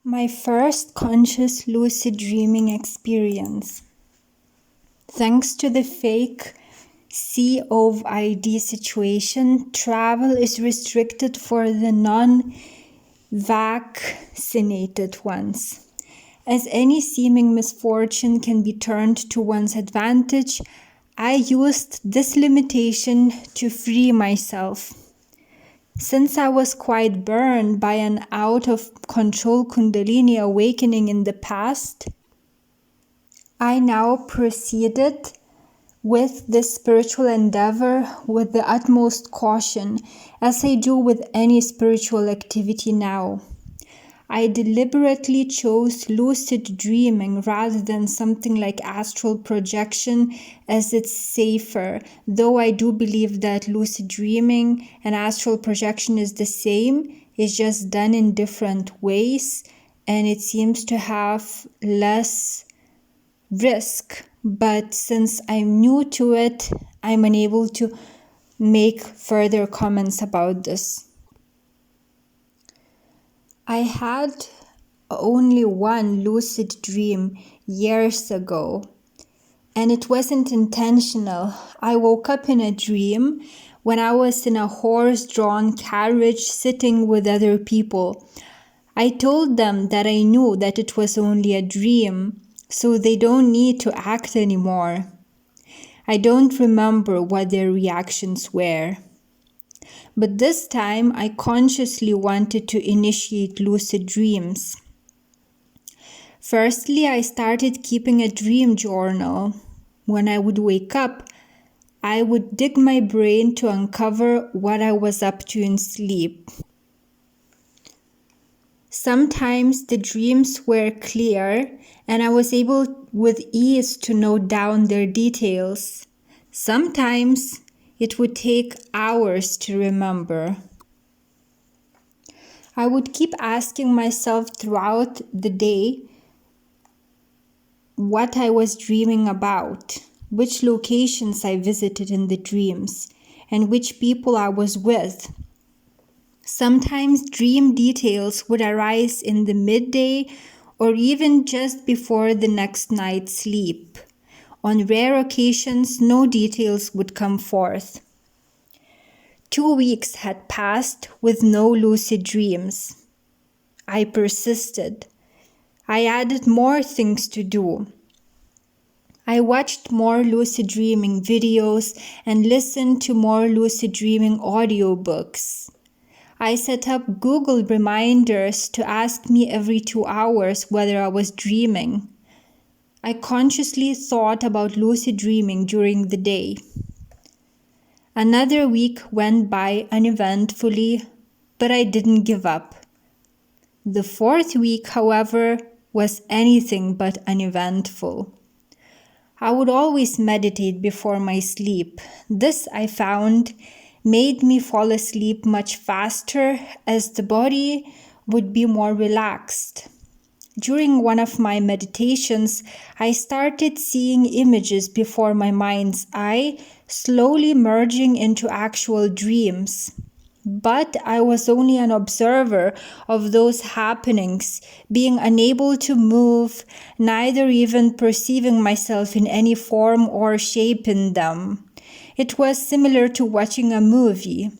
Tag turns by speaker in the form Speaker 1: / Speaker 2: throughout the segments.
Speaker 1: My first conscious lucid dreaming experience. Thanks to the fake COVID situation, travel is restricted for the non-vaccinated ones. As any seeming misfortune can be turned to one's advantage, I used this limitation to free myself. Since I was quite burned by an out-of-control Kundalini awakening in the past, I now proceeded with this spiritual endeavor with the utmost caution, as I do with any spiritual activity now. I deliberately chose lucid dreaming rather than something like astral projection, as it's safer, though I do believe that lucid dreaming and astral projection is the same. It's just done in different ways, and it seems to have less risk. But since I'm new to it, I'm unable to make further comments about this. I had only one lucid dream years ago, and it wasn't intentional. I woke up in a dream when I was in a horse-drawn carriage sitting with other people. I told them that I knew that it was only a dream, so they don't need to act anymore. I don't remember what their reactions were. But this time, I consciously wanted to initiate lucid dreams. Firstly, I started keeping a dream journal. When I would wake up, I would dig my brain to uncover what I was up to in sleep. Sometimes the dreams were clear, and I was able with ease to note down their details. Sometimes it would take hours to remember. I would keep asking myself throughout the day what I was dreaming about, which locations I visited in the dreams, and which people I was with. Sometimes dream details would arise in the midday or even just before the next night's sleep. On rare occasions, no details would come forth. 2 weeks had passed with no lucid dreams. I persisted. I added more things to do. I watched more lucid dreaming videos and listened to more lucid dreaming audiobooks. I set up Google reminders to ask me every 2 hours whether I was dreaming. I consciously thought about lucid dreaming during the day. Another week went by uneventfully, but I didn't give up. The 4th week, however, was anything but uneventful. I would always meditate before my sleep. This, I found, made me fall asleep much faster as the body would be more relaxed. During one of my meditations, I started seeing images before my mind's eye, slowly merging into actual dreams. But I was only an observer of those happenings, being unable to move, neither even perceiving myself in any form or shape in them. It was similar to watching a movie.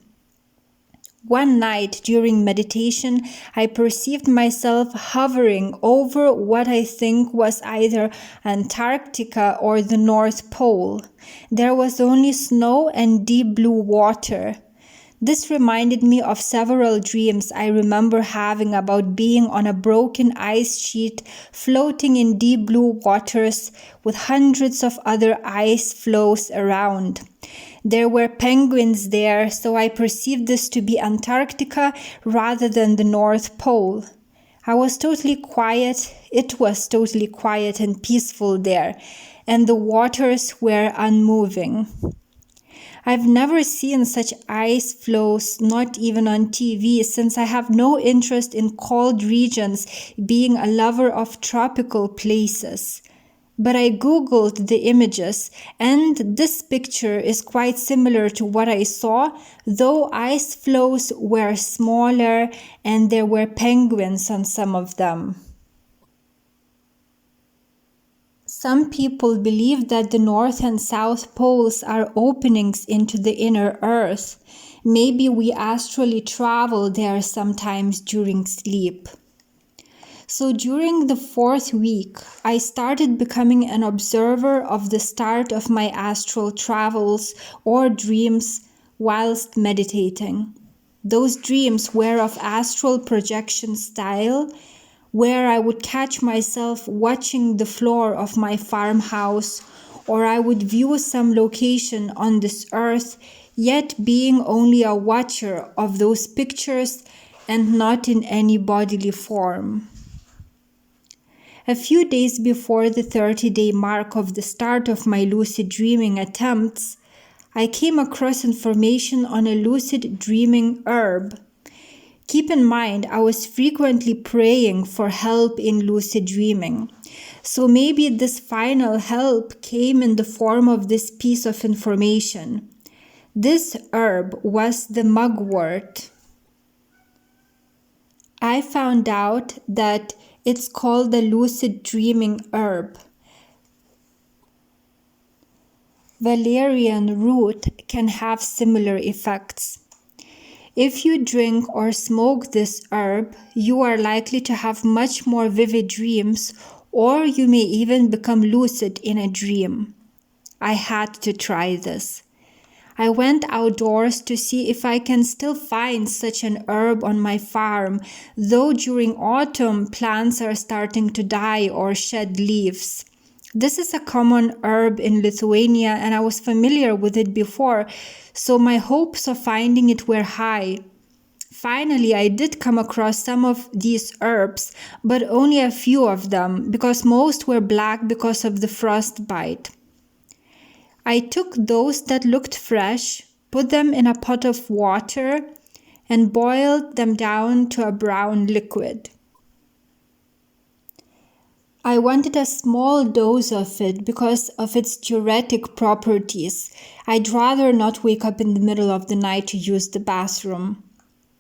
Speaker 1: One night during meditation, I perceived myself hovering over what I think was either Antarctica or the North Pole. There was only snow and deep blue water. This reminded me of several dreams I remember having about being on a broken ice sheet floating in deep blue waters with hundreds of other ice floes around. There were penguins there, so I perceived this to be Antarctica rather than the North Pole. I was totally quiet. It was totally quiet and peaceful there, and the waters were unmoving. I've never seen such ice floes, not even on TV, since I have no interest in cold regions, being a lover of tropical places. But I googled the images, and this picture is quite similar to what I saw, though ice floes were smaller and there were penguins on some of them. Some people believe that the North and South poles are openings into the inner earth. Maybe we astrally travel there sometimes during sleep. So during the 4th week, I started becoming an observer of the start of my astral travels or dreams whilst meditating. Those dreams were of astral projection style, where I would catch myself watching the floor of my farmhouse, or I would view some location on this earth, yet being only a watcher of those pictures and not in any bodily form. A few days before the 30-day mark of the start of my lucid dreaming attempts, I came across information on a lucid dreaming herb. Keep in mind, I was frequently praying for help in lucid dreaming. So maybe this final help came in the form of this piece of information. This herb was the mugwort. I found out that it's called the lucid dreaming herb. Valerian root can have similar effects. If you drink or smoke this herb, you are likely to have much more vivid dreams, or you may even become lucid in a dream. I had to try this. I went outdoors to see if I can still find such an herb on my farm, though during autumn plants are starting to die or shed leaves. This is a common herb in Lithuania and I was familiar with it before, so my hopes of finding it were high. Finally, I did come across some of these herbs, but only a few of them, because most were black because of the frostbite. I took those that looked fresh, put them in a pot of water, and boiled them down to a brown liquid. I wanted a small dose of it because of its diuretic properties. I'd rather not wake up in the middle of the night to use the bathroom.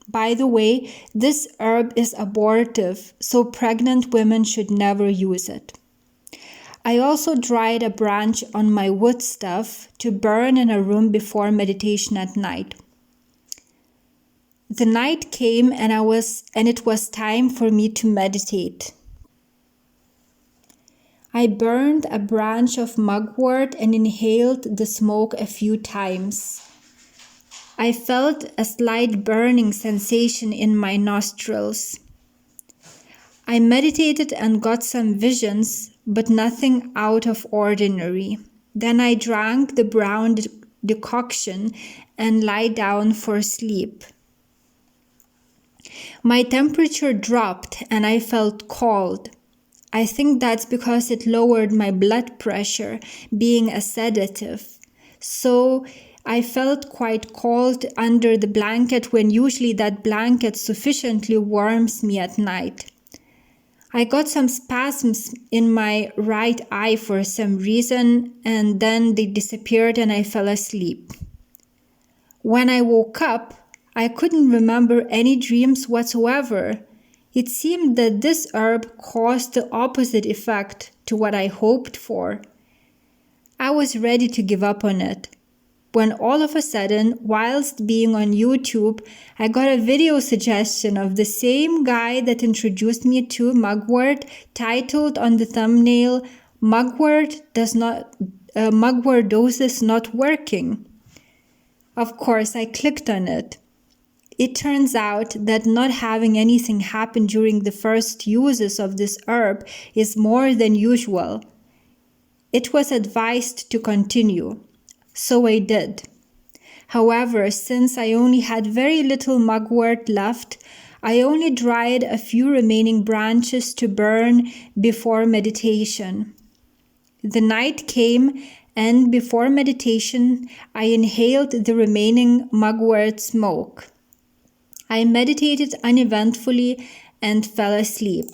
Speaker 1: By the way, this herb is abortive, so pregnant women should never use it. I also dried a branch on my wood stove to burn in a room before meditation at night. The night came and it was time for me to meditate. I burned a branch of mugwort and inhaled the smoke a few times. I felt a slight burning sensation in my nostrils. I meditated and got some visions, but nothing out of ordinary. Then I drank the brown decoction and lay down for sleep. My temperature dropped and I felt cold. I think that's because it lowered my blood pressure, being a sedative. So I felt quite cold under the blanket when usually that blanket sufficiently warms me at night. I got some spasms in my right eye for some reason, and then they disappeared and I fell asleep. When I woke up, I couldn't remember any dreams whatsoever. It seemed that this herb caused the opposite effect to what I hoped for. I was ready to give up on it, when all of a sudden, whilst being on YouTube, I got a video suggestion of the same guy that introduced me to mugwort, titled on the thumbnail, Mugwort doses not working. Of course, I clicked on it. It turns out that not having anything happen during the first uses of this herb is more than usual. It was advised to continue, so I did. However, since I only had very little mugwort left, I only dried a few remaining branches to burn before meditation. The night came, and before meditation, I inhaled the remaining mugwort smoke. I meditated uneventfully and fell asleep.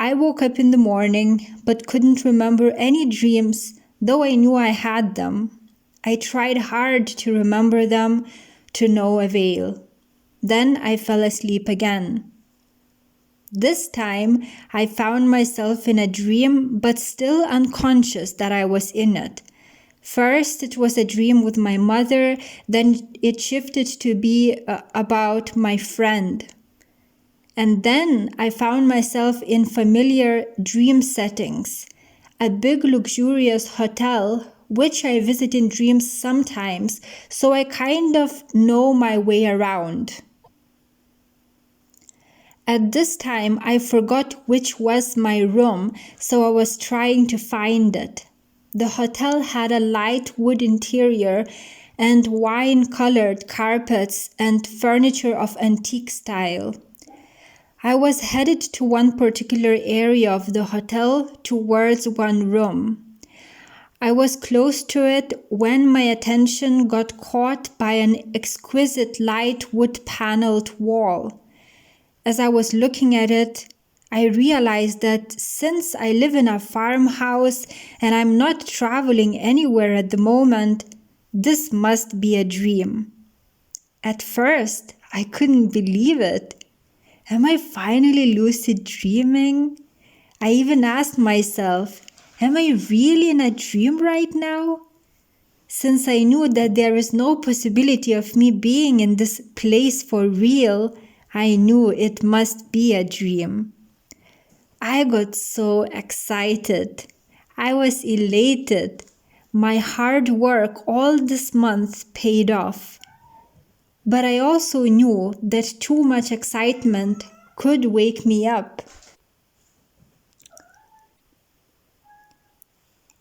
Speaker 1: I woke up in the morning but couldn't remember any dreams, though I knew I had them. I tried hard to remember them, to no avail. Then I fell asleep again. This time I found myself in a dream, but still unconscious that I was in it. First, it was a dream with my mother, then it shifted to be about my friend. And then I found myself in familiar dream settings, a big luxurious hotel, which I visit in dreams sometimes, so I kind of know my way around. At this time, I forgot which was my room, so I was trying to find it. The hotel had a light wood interior and wine-colored carpets and furniture of antique style. I was headed to one particular area of the hotel towards one room. I was close to it when my attention got caught by an exquisite light wood-paneled wall. As I was looking at it, I realized that since I live in a farmhouse and I'm not traveling anywhere at the moment, this must be a dream. At first, I couldn't believe it. Am I finally lucid dreaming? I even asked myself, am I really in a dream right now? Since I knew that there is no possibility of me being in this place for real, I knew it must be a dream. I got so excited. I was elated. My hard work all this month paid off. But I also knew that too much excitement could wake me up.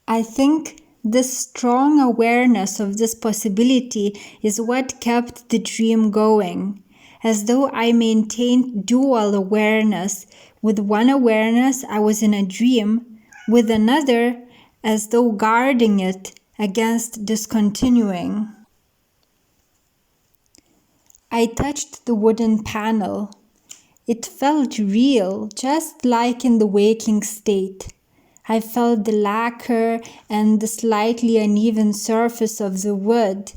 Speaker 1: I think this strong awareness of this possibility is what kept the dream going, as though I maintained dual awareness. With one awareness, I was in a dream, with another, as though guarding it against discontinuing. I touched the wooden panel. It felt real, just like in the waking state. I felt the lacquer and the slightly uneven surface of the wood.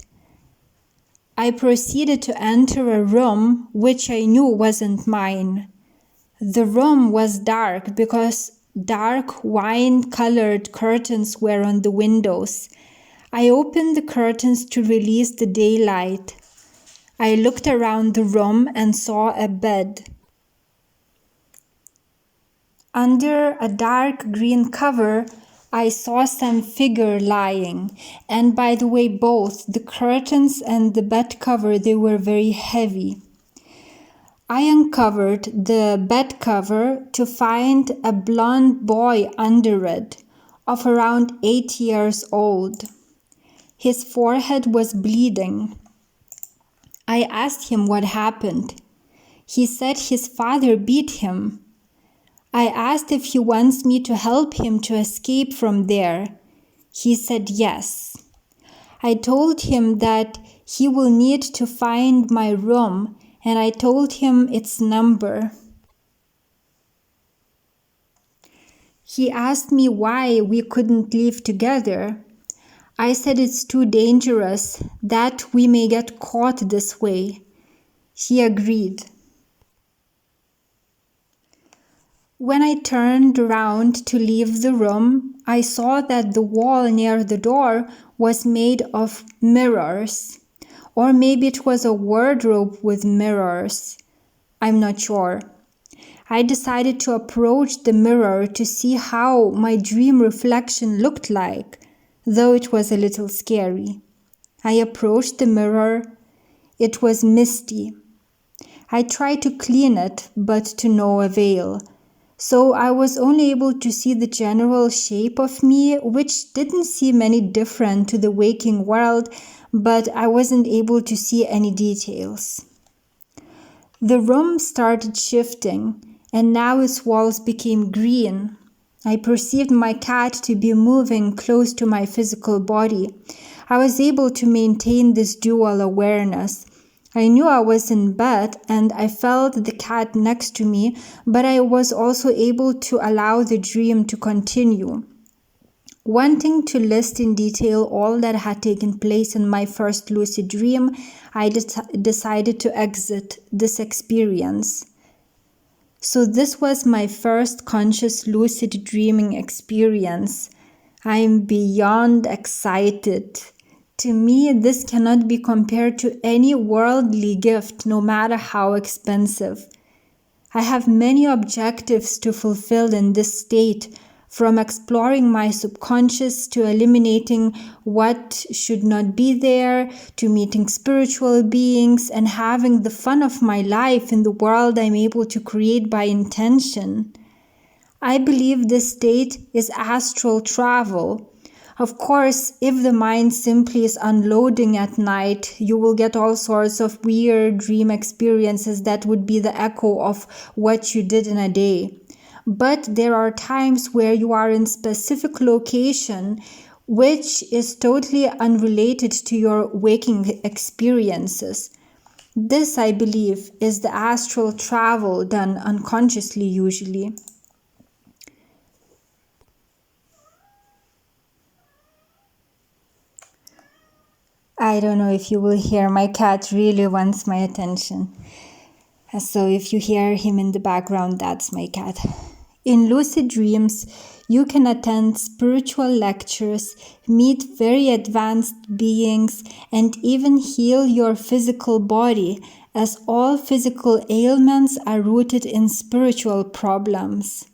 Speaker 1: I proceeded to enter a room which I knew wasn't mine. The room was dark because dark wine-colored curtains were on the windows. I opened the curtains to release the daylight. I looked around the room and saw a bed. Under a dark green cover, I saw some figure lying, and by the way, both the curtains and the bed cover, they were very heavy. I uncovered the bed cover to find a blond boy under it, of around 8 years old. His forehead was bleeding. I asked him what happened. He said his father beat him. I asked if he wants me to help him to escape from there. He said yes. I told him that he will need to find my room, and I told him its number. He asked me why we couldn't live together. I said it's too dangerous, that we may get caught this way. He agreed. When I turned around to leave the room, I saw that the wall near the door was made of mirrors. Or maybe it was a wardrobe with mirrors. I'm not sure. I decided to approach the mirror to see how my dream reflection looked like, though it was a little scary. I approached the mirror. It was misty. I tried to clean it, but to no avail. So I was only able to see the general shape of me, which didn't seem any different to the waking world, but I wasn't able to see any details. The room started shifting, and now its walls became green. I perceived my cat to be moving close to my physical body. I was able to maintain this dual awareness. I knew I was in bed and I felt the cat next to me, but I was also able to allow the dream to continue. Wanting to list in detail all that had taken place in my first lucid dream, I decided to exit this experience. So this was my first conscious lucid dreaming experience. I'm beyond excited. To me, this cannot be compared to any worldly gift, no matter how expensive. I have many objectives to fulfill in this state, from exploring my subconscious to eliminating what should not be there, to meeting spiritual beings and having the fun of my life in the world I'm able to create by intention. I believe this state is astral travel. Of course, if the mind simply is unloading at night, you will get all sorts of weird dream experiences that would be the echo of what you did in a day. But there are times where you are in specific location which is totally unrelated to your waking experiences. This, I believe, is the astral travel done unconsciously usually. I don't know if you will hear, my cat really wants my attention. So if you hear him in the background, that's my cat. In lucid dreams, you can attend spiritual lectures, meet very advanced beings, and even heal your physical body, as all physical ailments are rooted in spiritual problems.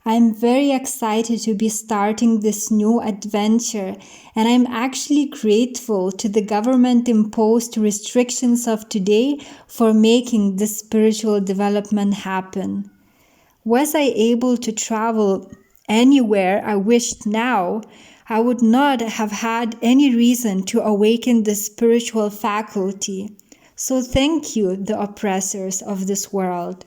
Speaker 1: I'm very excited to be starting this new adventure, and I'm actually grateful to the government imposed restrictions of today for making this spiritual development happen. Was I able to travel anywhere I wished now, I would not have had any reason to awaken the spiritual faculty. So thank you, the oppressors of this world.